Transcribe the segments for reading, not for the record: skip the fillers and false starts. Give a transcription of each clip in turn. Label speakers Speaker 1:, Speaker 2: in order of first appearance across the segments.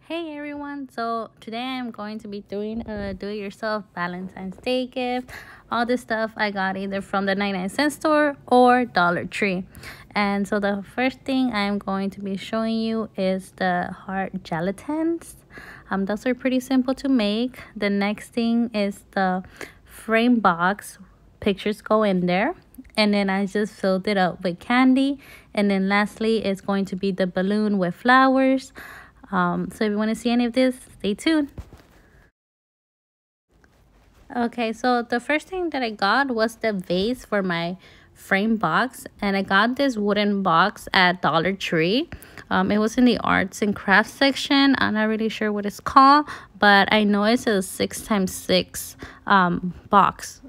Speaker 1: Hey everyone, so today I'm going to be doing a do-it-yourself Valentine's Day gift. All this stuff I got either from the 99-cent store or Dollar Tree. And so the first thing I'm going to be showing you is the heart gelatins. Those are pretty simple to make. The next thing is the frame box. Pictures go in there. And then I just filled it up with candy. And then lastly, it's going to be the balloon with flowers. So if you want to see any of this, stay tuned. Okay, so the first thing that I got was the vase for my frame box, and I got this wooden box at Dollar Tree. It was in the arts and crafts section. I'm not really sure what it's called, but I know it's a 6x6 box,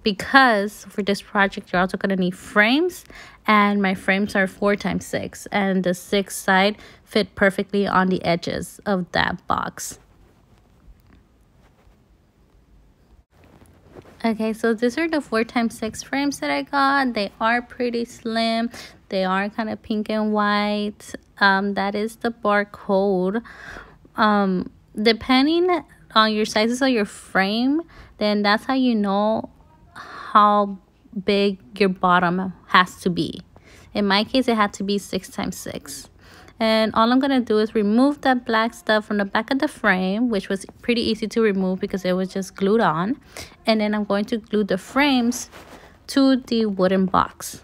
Speaker 1: because for this project you're also going to need frames, and my frames are 4x6, and the 6 side fit perfectly on the edges of that box. Okay, so these are the 4x6 frames that I got. They are pretty slim. They are kind of pink and white. That is the barcode. Depending on your sizes of your frame, then that's how you know how big your bottom has to be. In my case, it had to be 6x6. And all I'm going to do is remove that black stuff from the back of the frame, which was pretty easy to remove because it was just glued on. And then I'm going to glue the frames to the wooden box.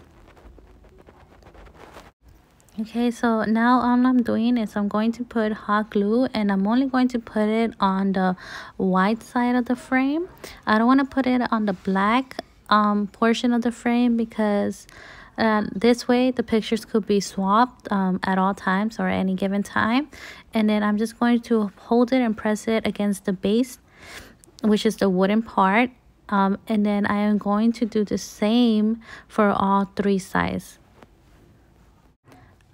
Speaker 1: Okay, so now all I'm doing is I'm going to put hot glue, and I'm only going to put it on the white side of the frame. I don't want to put it on the black portion of the frame because this way the pictures could be swapped at all times or any given time. And then I'm just going to hold it and press it against the base, which is the wooden part. And then I am going to do the same for all 3 sides.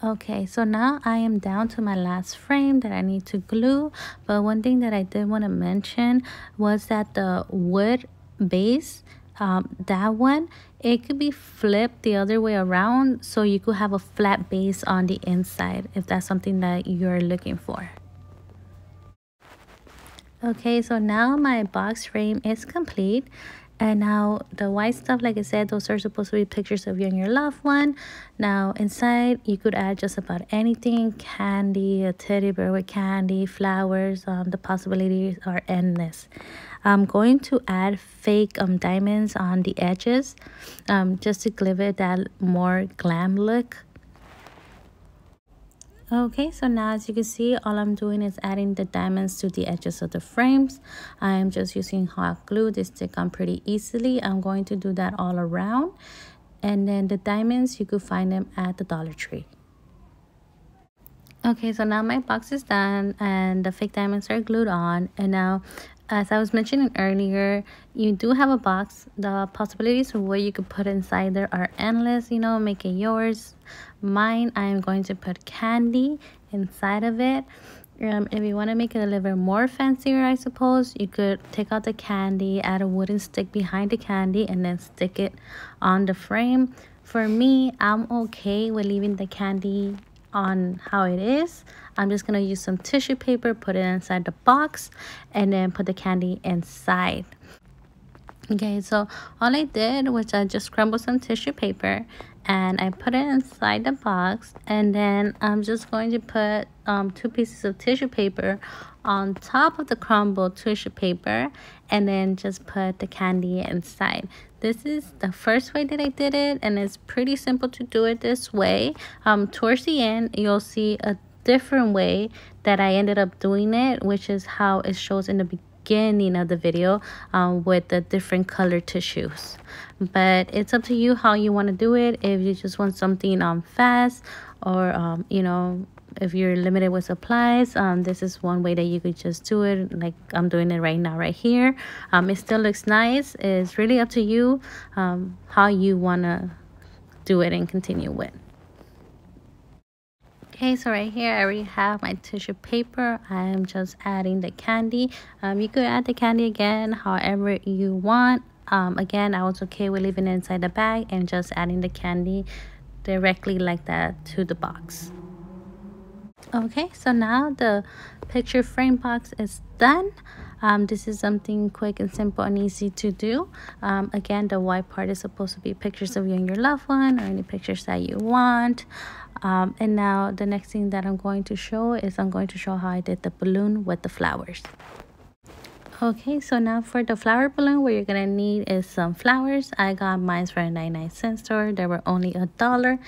Speaker 1: Okay, so now I am down to my last frame that I need to glue. But one thing that I did want to mention was that the wood base, that one, it could be flipped the other way around, so you could have a flat base on the inside if that's something that you're looking for. Okay, so now my box frame is complete. And now the white stuff, like I said, those are supposed to be pictures of you and your loved one. Now inside, you could add just about anything: candy, a teddy bear with candy, flowers. The possibilities are endless. I'm going to add fake diamonds on the edges, just to give it that more glam look. Okay, so now as you can see, all I'm doing is adding the diamonds to the edges of the frames. I'm just using hot glue. They stick on pretty easily. I'm going to do that all around. And then the diamonds, you could find them at the Dollar Tree. Okay, so now my box is done and the fake diamonds are glued on. And now, as I was mentioning earlier, you do have a box. The possibilities of what you could put inside there are endless. You know, make it yours. Mine, I am going to put candy inside of it. If you want to make it a little bit more fancier, I suppose, you could take out the candy, add a wooden stick behind the candy, and then stick it on the frame. For me, I'm okay with leaving the candy on how it is. I'm just going to use some tissue paper, put it inside the box, and then put the candy inside. Okay, so all I did was I just crumbled some tissue paper and I put it inside the box, and then I'm just going to put 2 pieces of tissue paper on top of the crumbled tissue paper, and then just put the candy inside. This is the first way that I did it, and it's pretty simple to do it this way. Towards the end, you'll see a different way that I ended up doing it, which is how it shows in the beginning of the video, with the different color tissues. But it's up to you how you want to do it. If you just want something fast, or you know, if you're limited with supplies, this is one way that you could just do it, like I'm doing it right now right here. It still looks nice. It's really up to you how you want to do it and continue with. Okay, so right here I already have my tissue paper. I am just adding the candy. You could add the candy again however you want. Again, I was okay with leaving it inside the bag and just adding the candy directly like that to the box. Okay, so now the picture frame box is done. This is something quick and simple and easy to do. Again, the white part is supposed to be pictures of you and your loved one or any pictures that you want. And now the next thing that I'm going to show is I'm going to show how I did the balloon with the flowers. Okay, so now for the flower balloon, what you're gonna need is some flowers. I got mine from a 99-cent store. They were only $1.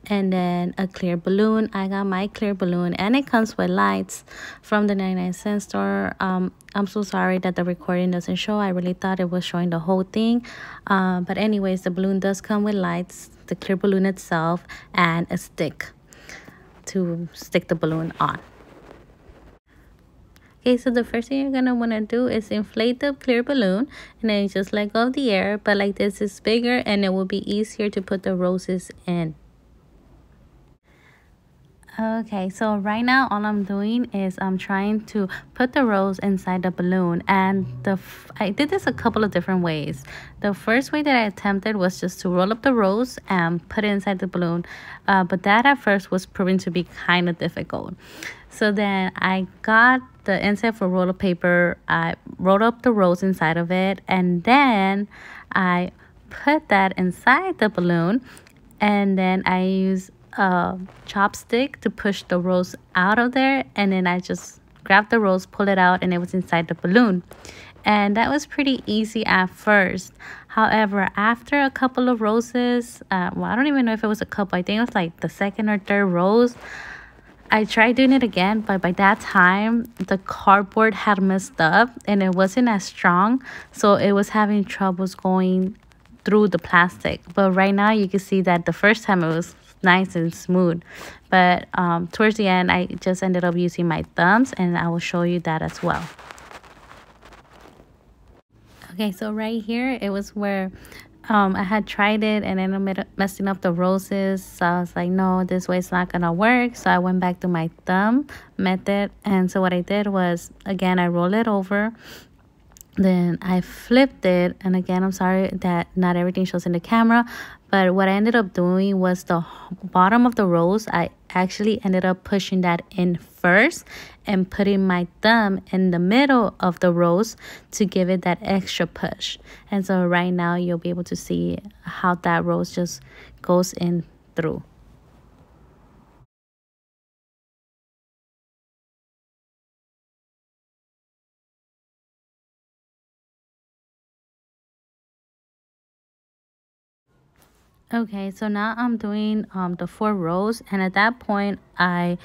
Speaker 1: And then a clear balloon. I got my clear balloon, and it comes with lights from the 99-cent store. I'm so sorry that the recording doesn't show. I really thought it was showing the whole thing. But anyways, the balloon does come with lights, the clear balloon itself, and a stick to stick the balloon on. Okay, so the first thing you're gonna wanna do is inflate the clear balloon, and then just let go of the air, but like this is bigger and it will be easier to put the roses in. Okay, so right now all I'm doing is I'm trying to put the rose inside the balloon, and I did this a couple of different ways. The first way that I attempted was just to roll up the rose and put it inside the balloon, but that at first was proving to be kind of difficult. So then I got the inside for roll of paper, I rolled up the rose inside of it, and then I put that inside the balloon, and then I use a chopstick to push the rose out of there, and then I just grabbed the rose, pull it out, and it was inside the balloon. And that was pretty easy at first. However, after a couple of roses, well, I don't even know if it was a couple, I think it was like the second or third rose, I tried doing it again, but by that time the cardboard had messed up and it wasn't as strong, so it was having troubles going through the plastic. But right now you can see that the first time it was nice and smooth, but towards the end I just ended up using my thumbs, and I will show you that as well. Okay, so right here it was where I had tried it and ended up messing up the roses, so I was like, no, this way it's not gonna work. So I went back to my thumb method, and so what I did was, again, I rolled it over, then I flipped it, and again, I'm sorry that not everything shows in the camera, but what I ended up doing was the bottom of the rose, I actually ended up pushing that in first and putting my thumb in the middle of the rose to give it that extra push. And so right now you'll be able to see how that rose just goes in through. Okay, so now I'm doing the 4 rows, and at that point I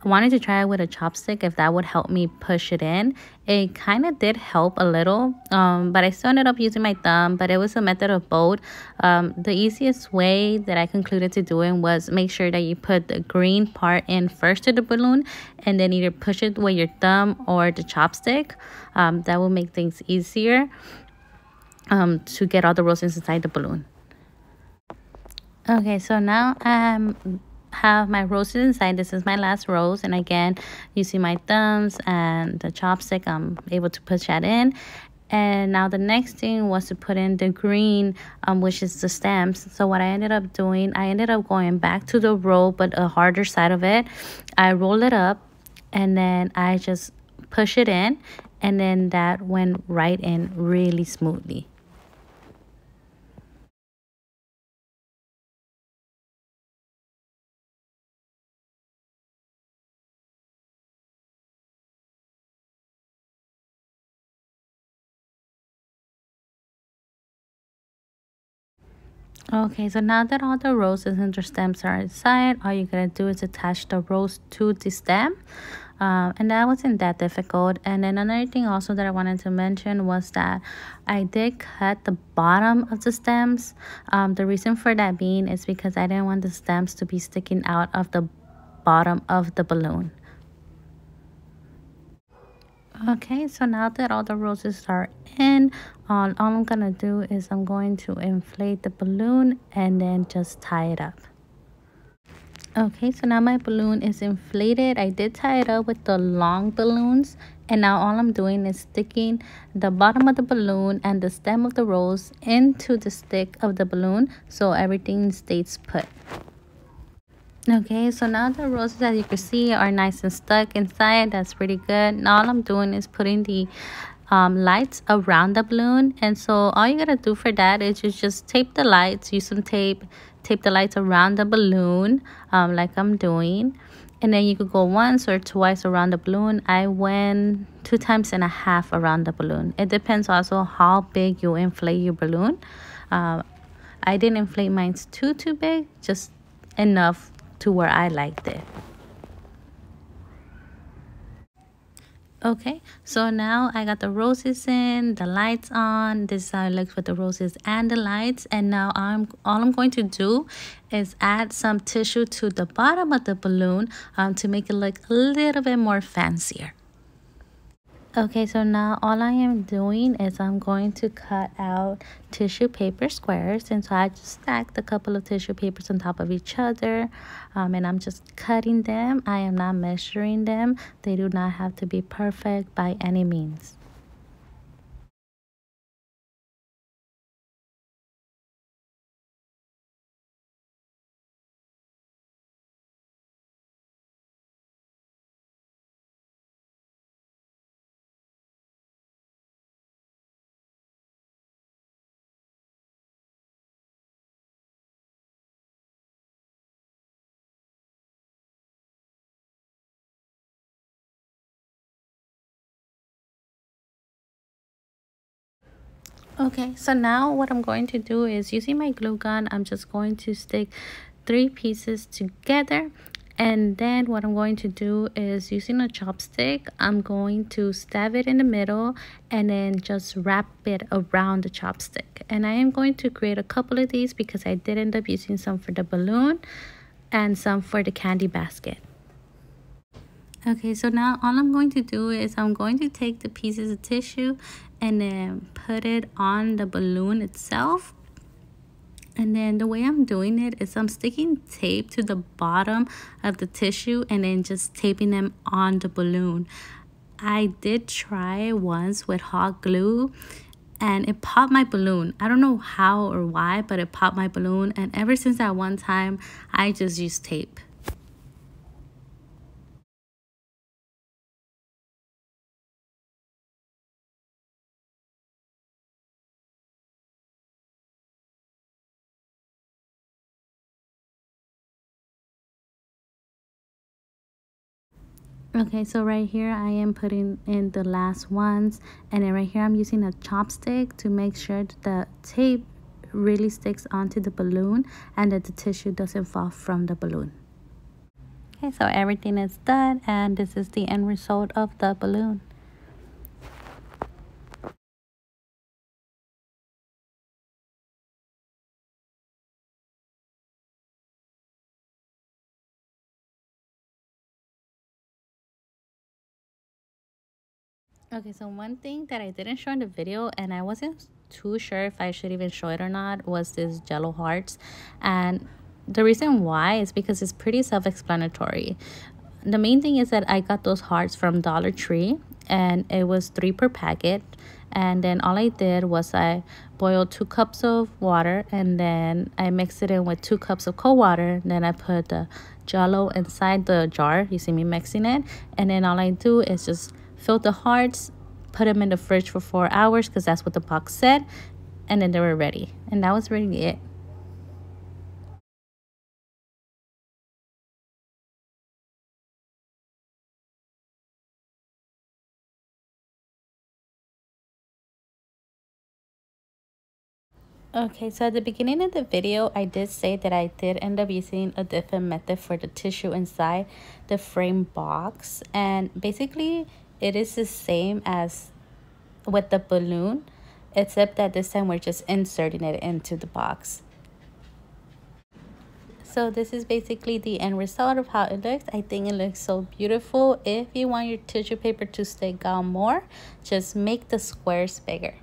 Speaker 1: wanted to try it with a chopstick if that would help me push it in. It kind of did help a little, but I still ended up using my thumb, but it was a method of both. The easiest way that I concluded to doing was make sure that you put the green part in first to the balloon, and then either push it with your thumb or the chopstick. That will make things easier to get all the roses inside the balloon. Okay, so now I have my roses inside. This is my last rose, and again, using my thumbs and the chopstick, I'm able to push that in. And now the next thing was to put in the green, which is the stems. So what I ended up doing, I ended up going back to the roll, but a harder side of it. I roll it up, and then I just push it in, and then that went right in really smoothly. Okay, so now that all the roses and the stems are inside, all you gotta do is attach the rose to the stem. And that wasn't that difficult. And then another thing also that I wanted to mention was that I did cut the bottom of the stems. The reason for that being is because I didn't want the stems to be sticking out of the bottom of the balloon. Okay, so now that all the roses are in, all I'm gonna do is I'm going to inflate the balloon and then just tie it up. Okay, so now my balloon is inflated. I did tie it up with the long balloons, and now all I'm doing is sticking the bottom of the balloon and the stem of the rose into the stick of the balloon so everything stays put. Okay, so now the roses, as you can see, are nice and stuck inside. That's pretty good. Now all I'm doing is putting the lights around the balloon. And so all you gotta do for that is you just tape the lights, use some tape the lights around the balloon, like I'm doing. And then you could go once or twice around the balloon. I went 2.5 times around the balloon. It depends also how big you inflate your balloon. I didn't inflate mine too big, just enough to where I liked it. Okay, so now I got the roses in, the lights on. This is how it looks with the roses and the lights. And now all I'm going to do is add some tissue to the bottom of the balloon to make it look a little bit more fancier. Okay, so now all I am doing is I'm going to cut out tissue paper squares. And so I just stacked a couple of tissue papers on top of each other. And I'm just cutting them. I am not measuring them. They do not have to be perfect by any means. Okay, so now what I'm going to do is using my glue gun, I'm just going to stick 3 pieces together. And then what I'm going to do is using a chopstick, I'm going to stab it in the middle and then just wrap it around the chopstick. And I am going to create a couple of these because I did end up using some for the balloon and some for the candy basket. Okay, so now all I'm going to do is I'm going to take the pieces of tissue and then put it on the balloon itself. And then the way I'm doing it is I'm sticking tape to the bottom of the tissue and then just taping them on the balloon. I did try once with hot glue and it popped my balloon. I don't know how or why, but it popped my balloon. And ever since that one time, I just use tape. Okay, so right here I am putting in the last ones, and then right here I'm using a chopstick to make sure that the tape really sticks onto the balloon and that the tissue doesn't fall from the balloon. Okay, so everything is done and this is the end result of the balloon. Okay, so one thing that I didn't show in the video and I wasn't too sure if I should even show it or not was this Jello Hearts. And the reason why is because it's pretty self-explanatory. The main thing is that I got those hearts from Dollar Tree and it was 3 per packet. And then all I did was I boiled 2 cups of water and then I mixed it in with 2 cups of cold water. Then I put the Jello inside the jar. You see me mixing it. And then all I do is just fill the hearts, put them in the fridge for 4 hours because that's what the box said. And then they were ready. And that was really it. Okay, so at the beginning of the video, I did say that I did end up using a different method for the tissue inside the frame box. And basically, it is the same as with the balloon, except that this time we're just inserting it into the box. So this is basically the end result of how it looks. I think it looks so beautiful. If you want your tissue paper to stick out more, just make the squares bigger.